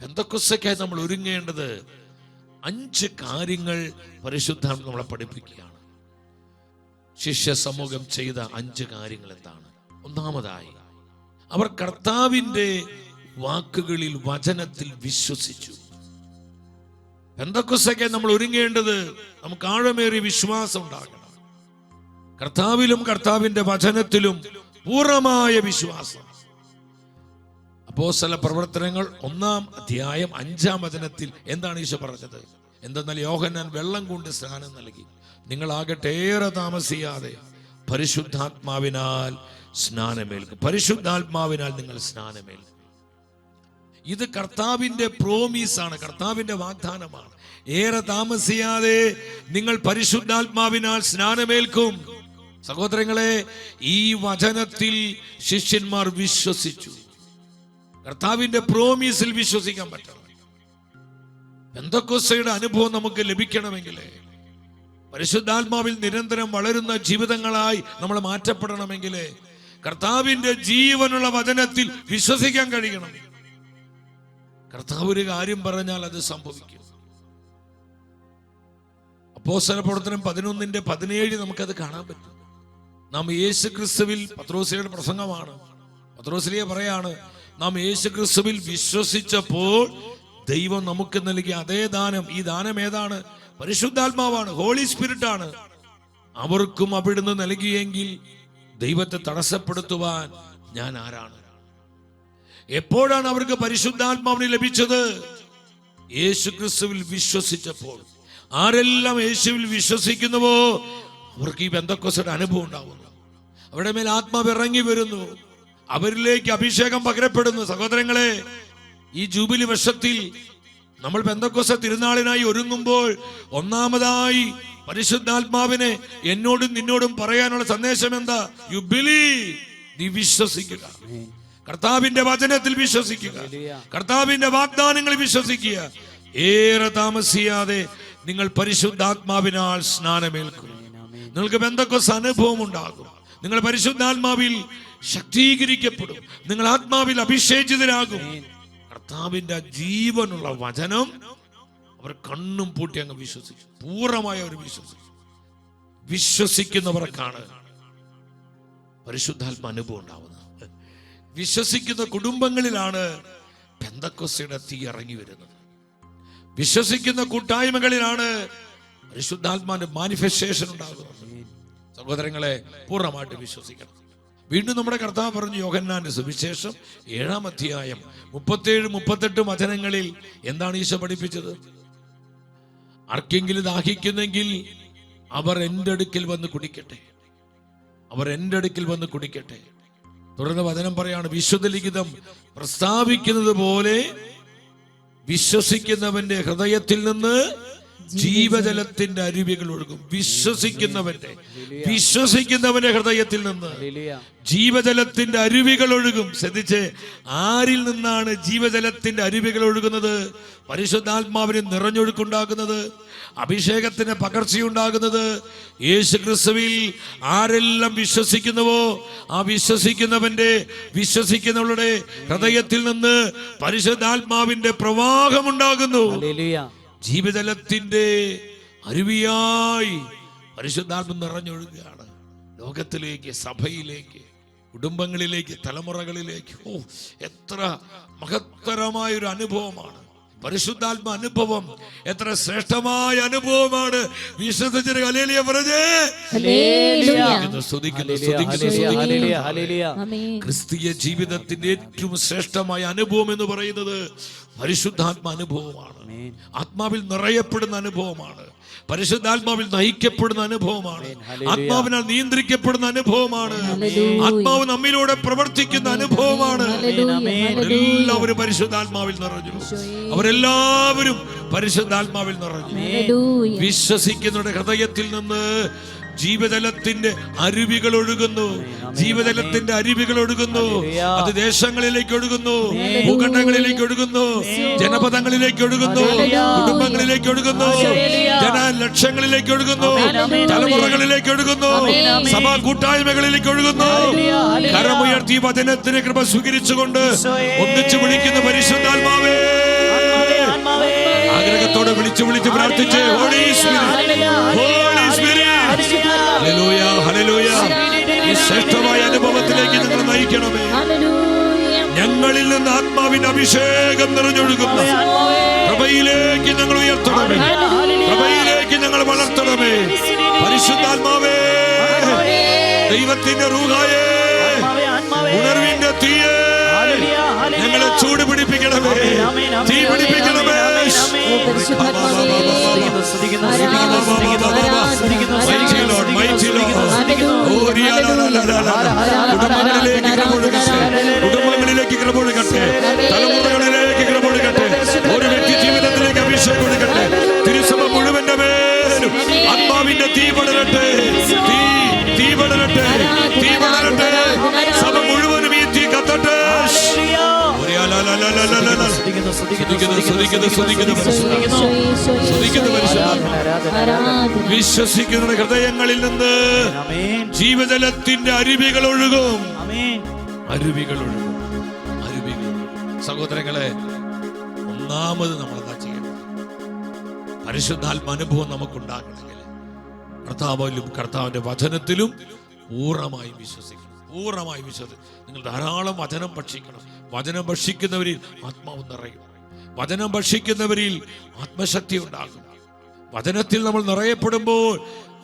പെന്തക്കോസ്തേക്കായി നമ്മൾ ഒരുങ്ങേണ്ടത് 5 കാര്യങ്ങൾ പരിശുദ്ധാത്മ നമ്മളെ പഠിപ്പിക്കുകയാണ്. ശിഷ്യ സമൂഹം ചെയ്ത 5 കാര്യങ്ങൾ എന്താണ്? ഒന്നാമതായി, അവർ കർത്താവിന്റെ വാക്കുകളിൽ, വചനത്തിൽ വിശ്വസിച്ചു. പെന്തക്കോസ്തേക്കായി നമ്മൾ ഒരുങ്ങേണ്ടത് നമുക്ക് ആഴമേറിയ വിശ്വാസം ഉണ്ടാകണം. കർത്താവിലും കർത്താവിന്റെ വചനത്തിലും പൂർണ്ണമായ വിശ്വാസം. അപ്പോസ്തല പ്രവർത്തനങ്ങൾ 1-ാം അധ്യായം 5-ാം വചനത്തിൽ എന്താണ് ഈശോ പറഞ്ഞത്? എന്തെന്നാൽ യോഹന്നാൻ വെള്ളം കൊണ്ട് സ്നാനം നൽകി, നിങ്ങളാകട്ടെ ഏറെ താമസിയാതെ പരിശുദ്ധാത്മാവിനാൽ സ്നാനമേൽക്കും. പരിശുദ്ധാത്മാവിനാൽ നിങ്ങൾ സ്നാനമേൽക്കും. ഇത് കർത്താവിന്റെ പ്രോമീസാണ്, കർത്താവിന്റെ വാഗ്ദാനമാണ്. ഏറെ താമസിയാതെ നിങ്ങൾ പരിശുദ്ധാത്മാവിനാൽ സ്നാനമേൽക്കും. സഹോദരങ്ങളെ, ഈ വചനത്തിൽ ശിഷ്യന്മാർ വിശ്വസിച്ചു. കർത്താവിന്റെ പ്രോമീസിൽ വിശ്വസിക്കാൻ പറ്റണം. പെന്തക്കോസ്തയുടെ അനുഭവം നമുക്ക് ലഭിക്കണമെങ്കിൽ, പരിശുദ്ധാത്മാവിൽ നിരന്തരം വളരുന്ന ജീവിതങ്ങളായി നമ്മൾ മാറ്റപ്പെടണമെങ്കിൽ, കർത്താവിന്റെ ജീവനുള്ള വചനത്തിൽ വിശ്വസിക്കാൻ കഴിയണം. കർത്താവ് ഒരു കാര്യം പറഞ്ഞാൽ അത് സംഭവിക്കും. അപ്പോസ്തല പ്രവർത്തനം 11:17 നമുക്കത് കാണാൻ പറ്റും. നാം യേശു ക്രിസ്തുവിൽ, പത്രോസിയുടെ പ്രസംഗമാണ്, പത്രോസിലെ പറയാണ്, നാം യേശു ക്രിസ്തുവിൽ വിശ്വസിച്ചപ്പോൾ ദൈവം നമുക്ക് നൽകിയ അതേ ദാനം, ഈ ദാനം ഏതാണ്? പരിശുദ്ധാത്മാവാണ്, ഹോളി സ്പിരിറ്റ് ആണ്. അവർക്കും അവിടുന്ന് നൽകിയെങ്കിൽ ദൈവത്തെ തടസ്സപ്പെടുത്തുവാൻ ഞാൻ ആരാണ്? എപ്പോഴാണ് അവർക്ക് പരിശുദ്ധാത്മാവിനെ ലഭിച്ചത്? യേശു ക്രിസ്തുവിൽ വിശ്വസിച്ചപ്പോൾ. ആരെല്ലാം യേശുവിൽ വിശ്വസിക്കുന്നുവോ അവർക്ക് ഈ പെന്തക്കോസ്തയുടെ അനുഭവം ഉണ്ടാവുന്നു. അവരുടെ മേൽ ആത്മാവ് ഇറങ്ങി വരുന്നു, അവരിലേക്ക് അഭിഷേകം പകരപ്പെടുന്നു. സഹോദരങ്ങളെ, ഈ ജൂബിലി വർഷത്തിൽ നമ്മൾ പെന്തക്കോസ്ത തിരുനാളിനായി ഒരുങ്ങുമ്പോൾ ഒന്നാമതായി പരിശുദ്ധാത്മാവിനെ എന്നോടും നിന്നോടും പറയാനുള്ള സന്ദേശം എന്താ? യു ബിലീവ്, നീ വിശ്വസിക്കുക. കർത്താവിന്റെ വചനത്തിൽ വിശ്വസിക്കുക, കർത്താവിന്റെ വാഗ്ദാനങ്ങളിൽ വിശ്വസിക്കുക. ഏറെ താമസിയാതെ നിങ്ങൾ പരിശുദ്ധാത്മാവിനാൽ സ്നാനമേൽക്കും. നിങ്ങൾക്ക് പെന്തക്കോസ്ത അനുഭവം ഉണ്ടാകും. നിങ്ങൾ പരിശുദ്ധാത്മാവിൽ ശക്തീകരിക്കപ്പെടും. നിങ്ങൾ ആത്മാവിൽ അഭിഷേചിതരാകും. കർത്താവിന്റെ ജീവനുള്ള വചനം അവർ കണ്ണും പൂട്ടി അങ്ങ് വിശ്വസിച്ചു. പൂർണ്ണമായി അവർ വിശ്വസിച്ചു. വിശ്വസിക്കുന്നവർക്കാണ് പരിശുദ്ധാത്മ അനുഭവം ഉണ്ടാവുന്നത്. വിശ്വസിക്കുന്ന കുടുംബങ്ങളിലാണ് പെന്തക്കോസ്തയുടെ തീ ഇറങ്ങി വരുന്നത്. വിശ്വസിക്കുന്ന കൂട്ടായ്മകളിലാണ് പരിശുദ്ധാത്മാവിന്റെ മാനിഫെസ്റ്റേഷൻ ഉണ്ടാകുന്നത്. സഹോദരങ്ങളെ, പൂർണ്ണമായിട്ട് വിശ്വസിക്കണം. വീണ്ടും നമ്മുടെ കർത്താവ് പറഞ്ഞു, യോഹന്നാന്റെ സുവിശേഷം 7-ാം അധ്യായം 37-38 വചനങ്ങളിൽ എന്താണ് ഈശോ പഠിപ്പിച്ചത്? ആർക്കെങ്കിലും ദാഹിക്കുന്നെങ്കിൽ അവർ എൻ്റെ അടുക്കൽ വന്ന് കുടിക്കട്ടെ, അവർ എൻ്റെ അടുക്കൽ വന്ന് കുടിക്കട്ടെ. തുടർന്ന് വചനം പറയാണ്, വിശുദ്ധ ലിഖിതം പ്രസ്താവിക്കുന്നത് പോലെ വിശ്വസിക്കുന്നവന്റെ ഹൃദയത്തിൽ നിന്ന് ജീവജലത്തിന്റെ അരുവികൾ ഒഴുകും. വിശ്വസിക്കുന്നവന്റെ ഹൃദയത്തിൽ നിന്ന് ജീവജലത്തിന്റെ അരുവികൾ ഒഴുകും. ശ്രദ്ധിച്ച്, ആരിൽ നിന്നാണ് ജീവജലത്തിന്റെ അരുവികൾ ഒഴുകുന്നത്? പരിശുദ്ധാത്മാവിന് നിറഞ്ഞൊഴുക്കുണ്ടാകുന്നത്, അഭിഷേകത്തിന് പകർച്ചയുണ്ടാകുന്നത് യേശു ക്രിസ്തുവിൽ ആരെല്ലാം വിശ്വസിക്കുന്നുവോ ആ വിശ്വസിക്കുന്നവരുടെ ഹൃദയത്തിൽ നിന്ന് പരിശുദ്ധാത്മാവിന്റെ പ്രവാഹമുണ്ടാകുന്നു. ജീവജലത്തിന്റെ അരുവിയായി പരിശുദ്ധാത്മ നിറഞ്ഞൊഴുകുകയാണ് ലോകത്തിലേക്ക്, സഭയിലേക്ക്, കുടുംബങ്ങളിലേക്ക്, തലമുറകളിലേക്ക്. എത്ര മഹത്തരമായ ഒരു അനുഭവമാണ് പരിശുദ്ധാത്മ അനുഭവം! എത്ര ശ്രേഷ്ഠമായ അനുഭവമാണ്! വിശ്വസിച്ചൊരു ഹല്ലേലൂയ പറഞ്ഞേ. ക്രിസ്തീയ ജീവിതത്തിന്റെ ഏറ്റവും ശ്രേഷ്ഠമായ അനുഭവം എന്ന് പറയുന്നത് പരിശുദ്ധാത്മ അനുഭവമാണ്. ആത്മാവിൽ നിറയപ്പെടുന്ന അനുഭവമാണ്, പരിശുദ്ധാത്മാവിൽ നയിക്കപ്പെടുന്ന അനുഭവമാണ്, ആത്മാവിനാൽ നിയന്ത്രിക്കപ്പെടുന്ന അനുഭവമാണ്, ആത്മാവ് നമ്മിലൂടെ പ്രവർത്തിക്കുന്ന അനുഭവമാണ്. എല്ലാവരും പരിശുദ്ധാത്മാവിൽ നിറഞ്ഞു, അവരെല്ലാവരും പരിശുദ്ധാത്മാവിൽ നിറഞ്ഞു. വിശ്വസിക്കുന്നവരുടെ ഹൃദയത്തിൽ നിന്ന് ജീവജലത്തിന്റെ അരുവികൾ ഒഴുകുന്നു. ജീവജലത്തിന്റെ അരുവികൾ ഒഴുകുന്നു. അത് ദേശങ്ങളിലേക്ക് ഒഴുകുന്നു, ഭൂഖണ്ഡങ്ങളിലേക്ക് ഒഴുകുന്നു, ജനപദങ്ങളിലേക്ക് ഒഴുകുന്നു, കുടുംബങ്ങളിലേക്ക് ഒഴുകുന്നു, ജനലക്ഷങ്ങളിലേക്ക് ഒഴുകുന്നു, തലമുറകളിലേക്ക് ഒഴുകുന്നു, സഭാ കൂട്ടായ്മകളിലേക്ക് ഒഴുകുന്നു. കരമുയർത്തി വചനത്തിന് കൃപ സ്വീകരിച്ചുകൊണ്ട് ഒന്നിച്ചു വിളിക്കുന്ന പരിശുദ്ധാത്മാവേ, ഒന്നുകൂടെ വിളിച്ചു വിളിച്ച് പ്രാർത്ഥിച്ച് ഹോളി സ്പിരിറ്റ്, ഹോളി സ്പിരിറ്റ്, ഹല്ലേലൂയ, ഹല്ലേലൂയ. ഈ ശ്രേഷ്ഠമായ അനുഭവത്തിലേക്ക് ഞങ്ങൾ നയിക്കണമേ. ഞങ്ങളിൽ നിന്ന് ആത്മാവിന്റെ അഭിഷേകം നിറഞ്ഞൊഴുകുന്ന കൃപയിലേക്ക് ഞങ്ങൾ ഉയർത്തണമേ, കൃപയിലേക്ക് ഞങ്ങൾ വളർത്തണമേ. പരിശുദ്ധാത്മാവേ, ദൈവത്തിന്റെ റൂഹായേ, ഉണർവിന്റെ തീയേ, ഞങ്ങളെ ചൂട് പിടിപ്പിക്കണമേ, തീ പിടിപ്പിക്കണമേ. കുടുംബങ്ങളിലേക്ക് കൃപ ഒഴുകട്ടെ, തലമുറകളിലേക്ക് കൃപ ഒഴുകട്ടെ, ഒരു വ്യക്തി ജീവിതത്തിലേക്ക് അഭിഷേകം ഒഴുകട്ടെ. തിരുസഭ മുഴുവന്റെ മേലും ആത്മാവിന്റെ തീ പടരട്ടെ, തീ പടരട്ടെ, തീ പടരട്ടെ. സഭ മുഴുവനും ഈ തീ കത്തട്ടെ. വിശ്വസിക്കുന്ന ഹൃദയങ്ങളിൽ നിന്ന് ജീവജലത്തിന്റെ അരുവികൾ ഒഴുകും, അരുവികൾ ഒഴുകും, അരുവികൾ. സഹോദരങ്ങളെ, ഒന്നാമത് നമ്മൾ എന്താ ചെയ്യണം? പരിശുദ്ധാത്മ അനുഭവം നമുക്കുണ്ടാകണമെങ്കിൽ കർത്താവിലും കർത്താവിന്റെ വചനത്തിലും പൂർണ്ണമായി വിശ്വസിക്കണം, പൂർണ്ണമായി വിശ്വസിക്കണം. നിങ്ങൾ ധാരാളം വചനം ഭക്ഷിക്കണം. വചനം ഭക്ഷിക്കുന്നവരിൽ ആത്മാവ് നിറയും, വചനം ഭക്ഷിക്കുന്നവരിൽ ആത്മശക്തി ഉണ്ടാകും. വചനത്തിൽ നമ്മൾ നിറയപ്പെടുമ്പോൾ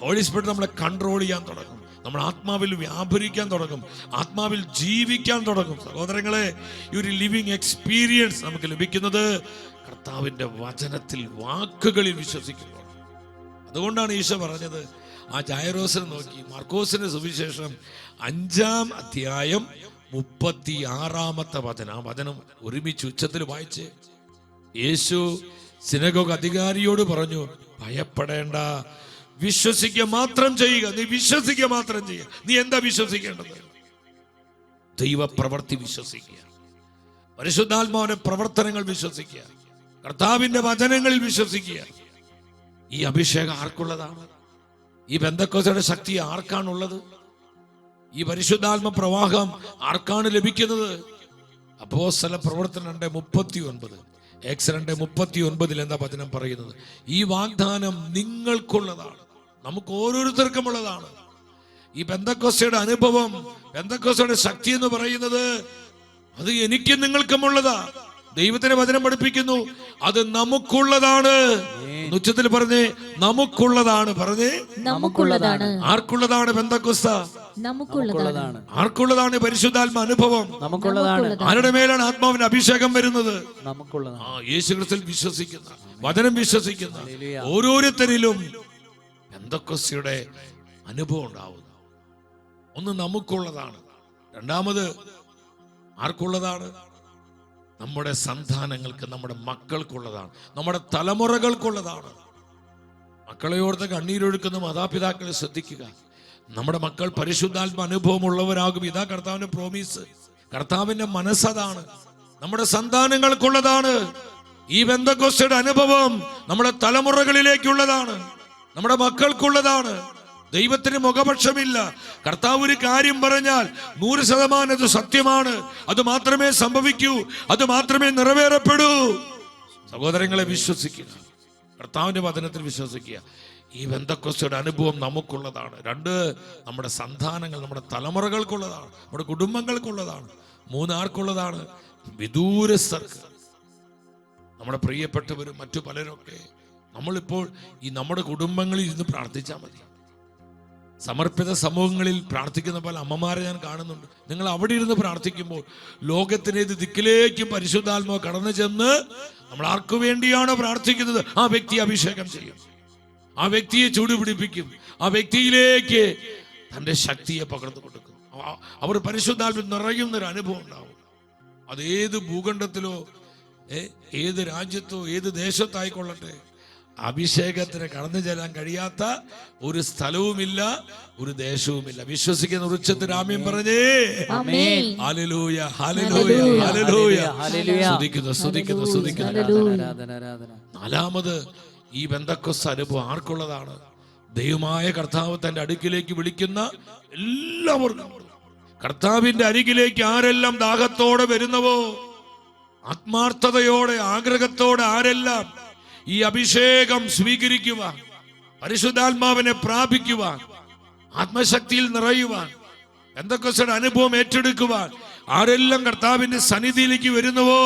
ഹോളി സ്പിരിറ്റ് നമ്മളെ കൺട്രോൾ ചെയ്യാൻ തുടങ്ങും, നമ്മൾ ആത്മാവിൽ വ്യാപരിക്കാൻ തുടങ്ങും, ആത്മാവിൽ ജീവിക്കാൻ തുടങ്ങും. സഹോദരങ്ങളെ, ഈ ഒരു ലിവിങ് എക്സ്പീരിയൻസ് നമുക്ക് ലഭിക്കുന്നത് കർത്താവിന്റെ വചനത്തിൽ, വാക്കുകളിൽ വിശ്വസിക്കുന്നു. അതുകൊണ്ടാണ് ഈശോ പറഞ്ഞത്, ആ ജായറോസിനെ നോക്കി മാർക്കോസിന്റെ സുവിശേഷം 5-ാം അധ്യായം 36-ാമത്തെ വചനം, ആ വചനം ഒരുമിച്ച് ഉച്ചത്തിൽ വായിച്ച് യേശു സിനഗോഗ് അധികാരിയോട് പറഞ്ഞു, ഭയപ്പെടേണ്ട, വിശ്വസിക്കുക മാത്രം ചെയ്യുക. നീ വിശ്വസിക്കുക മാത്രം ചെയ്യുക. നീ എന്താ വിശ്വസിക്കേണ്ടത്? ദൈവപ്രവൃത്തി വിശ്വസിക്കുക, പരിശുദ്ധാത്മാവിന്റെ പ്രവർത്തനങ്ങൾ വിശ്വസിക്കുക, കർത്താവിന്റെ വചനങ്ങളിൽ വിശ്വസിക്കുക. ഈ അഭിഷേകം ആർക്കുള്ളതാണ്? ഈ പെന്തക്കോസ്തയുടെ ശക്തി ആർക്കാണുള്ളത്? ഈ പരിശുദ്ധാത്മ പ്രവാഹം ആർക്കാണ് ലഭിക്കുന്നത്? അപ്പോസ്തല പ്രവർത്തനം 2:39, Acts 2:39 എന്താ വചനം പറയുന്നത്? ഈ വാഗ്ദാനം നിങ്ങൾക്കുള്ളതാണ്, നമുക്ക് ഓരോരുത്തർക്കുമുള്ളതാണ്. ഈ പെന്തക്കോസ്തയുടെ അനുഭവം, പെന്തക്കോസ്തയുടെ ശക്തി എന്ന് പറയുന്നത് അത് എനിക്കും നിങ്ങൾക്കുമുള്ളതാ. ദൈവത്തിന്റെ വചനം പഠിപ്പിക്കുന്നു, അത് നമുക്കുള്ളതാണ്. ഉച്ചത്തിൽ പറഞ്ഞേ, നമുക്കുള്ളതാണ്. പറഞ്ഞേ, നമുക്കുള്ളതാണ്. ആർക്കുള്ളതാണ് പെന്തക്കോസ്ത? നമുക്കുള്ളതാണ്. ആർക്കുള്ളതാണ് പരിശുദ്ധാത്മ അനുഭവം? നമുക്കുള്ളതാണ്. ആരുടെ മേലാണ് ആത്മാവിന്റെ അഭിഷേകം വരുന്നത്? നമുക്കുള്ളതാണ്. യേശുക്രിസ്തുവിൽ വിശ്വസിക്കുന്ന, വചനം വിശ്വസിക്കുന്ന ഓരോരുത്തരിലും പെന്തക്കോസ്തയുടെ അനുഭവം ഉണ്ടാവുന്നു. ഒന്ന് നമുക്കുള്ളതാണ്. രണ്ടാമത് ആർക്കുള്ളതാണ്? നമ്മുടെ സന്താനങ്ങൾക്ക്, നമ്മുടെ മക്കൾക്കുള്ളതാണ്, നമ്മുടെ തലമുറകൾക്കുള്ളതാണ്. മക്കളെ ഓർത്ത് കണ്ണീരൊഴുക്കുന്ന മാതാപിതാക്കളെ ശ്രദ്ധിക്കുക. നമ്മുടെ മക്കൾ പരിശുദ്ധാത്മ അനുഭവം ഉള്ളവരാകും. ഇതാ കർത്താവിന്റെ പ്രോമിസ്, കർത്താവിന്റെ മനസ്സതാണ്. നമ്മുടെ സന്താനങ്ങൾക്കുള്ളതാണ്. ഈ പെന്തക്കോസ്തയുടെ അനുഭവം നമ്മുടെ തലമുറകളിലേക്കുള്ളതാണ്, നമ്മുടെ മക്കൾക്കുള്ളതാണ്. ദൈവത്തിന് മുഖപക്ഷമില്ല. കർത്താവ് ഒരു കാര്യം പറഞ്ഞാൽ 100% അത് സത്യമാണ്. അത് മാത്രമേ സംഭവിക്കൂ, അത് മാത്രമേ നിറവേറപ്പെടൂ. സഹോദരങ്ങളെ, വിശ്വസിക്കുക, കർത്താവിന്റെ വചനത്തിൽ വിശ്വസിക്കുക. ഈ പെന്തക്കോസ്തയുടെ അനുഭവം നമുക്കുള്ളതാണ്. 2, നമ്മുടെ സന്താനങ്ങൾ, നമ്മുടെ തലമുറകൾക്കുള്ളതാണ്, നമ്മുടെ കുടുംബങ്ങൾക്കുള്ളതാണ്. 3, ആർക്കുള്ളതാണ്? വിദൂരസ്ഥർക്ക്, നമ്മുടെ പ്രിയപ്പെട്ടവരും മറ്റു പലരൊക്കെ. നമ്മളിപ്പോൾ ഈ നമ്മുടെ കുടുംബങ്ങളിൽ ഇരുന്ന് പ്രാർത്ഥിച്ചാൽ മതി. സമർപ്പിത സമൂഹങ്ങളിൽ പ്രാർത്ഥിക്കുന്ന പല അമ്മമാരെ ഞാൻ കാണുന്നുണ്ട്. നിങ്ങൾ അവിടെ ഇരുന്ന് പ്രാർത്ഥിക്കുമ്പോൾ ലോകത്തിനേത് ദിക്കിലേക്കും പരിശുദ്ധാത്മാവ് കടന്നു ചെന്ന് നമ്മൾ ആർക്കു വേണ്ടിയാണോ പ്രാർത്ഥിക്കുന്നത് ആ വ്യക്തിയെ അഭിഷേകം ചെയ്യും, ആ വ്യക്തിയെ ചൂടുപിടിപ്പിക്കും, ആ വ്യക്തിയിലേക്ക് തൻ്റെ ശക്തിയെ പകർന്നു കൊടുക്കും. അവർ പരിശുദ്ധാത്മാവിൽ നിറയുന്നൊരു അനുഭവം ഉണ്ടാവും. അത് ഏത് ഭൂഖണ്ഡത്തിലോ ഏത് രാജ്യത്തോ ഏത് ദേശത്തായിക്കൊള്ളട്ടെ, അഭിഷേകത്തിന് കടന്നു ചെല്ലാൻ കഴിയാത്ത ഒരു സ്ഥലവുമില്ല, ഒരു ദേശവുമില്ല. വിശ്വസിക്കുന്ന ഉച്ചത്തിൽ ആമേൻ പറഞ്ഞേ. Hallelujah, hallelujah, hallelujah. സ്തുതിക്കുന്നു. 4, ഈ പെന്തക്കോസ്ത് അനുഭവം ആർക്കുള്ളതാണ്? ദൈവമായ കർത്താവ് തന്റെ അടുക്കിലേക്ക് വിളിക്കുന്ന എല്ലാവർക്കും. കർത്താവിന്റെ അരികിലേക്ക് ആരെല്ലാം ദാഹത്തോടെ വരുന്നവോ, ആത്മാർത്ഥതയോടെ ആഗ്രഹത്തോടെ ആരെല്ലാം ഈ അഭിഷേകം സ്വീകരിക്കുവാൻ, പരിശുദ്ധാത്മാവിനെ പ്രാപിക്കുവാൻ, ആത്മശക്തിയിൽ നിറയുവാൻ, പെന്തക്കോസ്തയുടെ അനുഭവം ഏറ്റെടുക്കുവാൻ ആരെല്ലാം കർത്താവിന്റെ സന്നിധിയിലേക്ക് വരുന്നുവോ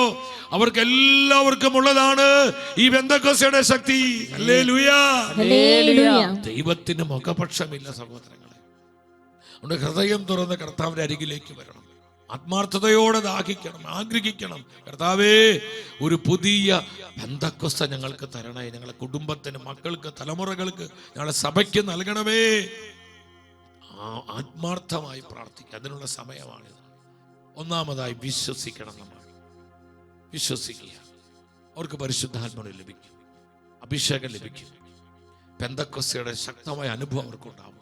അവർക്കെല്ലാവർക്കും ഉള്ളതാണ് ഈ പെന്തക്കോസ്തയുടെ ശക്തി. ഹല്ലേലൂയ. ദൈവത്തിന് മുഖപക്ഷമില്ല സഹോദരങ്ങളെ. നമ്മുടെ ഹൃദയം തുറന്ന് കർത്താവിന്റെ അരികിലേക്ക് വരണം. ആത്മാർത്ഥതയോടെ ദാഹിക്കണം, ആഗ്രഹിക്കണം. കർത്താവേ, ഒരു പുതിയ പെന്തക്കോസ്ത ഞങ്ങൾക്ക് തരണേ. ഞങ്ങളുടെ കുടുംബത്തിന്, മക്കൾക്ക്, തലമുറകൾക്ക്, ഞങ്ങളുടെ സഭയ്ക്ക് നൽകണമേ. ആത്മാർത്ഥമായി പ്രാർത്ഥിക്കുക. അതിനുള്ള സമയമാണിത്. ഒന്നാമതായി വിശ്വസിക്കണം. നമ്മൾ വിശ്വസിക്കുക. അവർക്ക് പരിശുദ്ധാത്മാവ് ലഭിക്കും, അഭിഷേകം ലഭിക്കും, പെന്തക്കോസ്തയുടെ ശക്തമായ അനുഭവം അവർക്കുണ്ടാവും.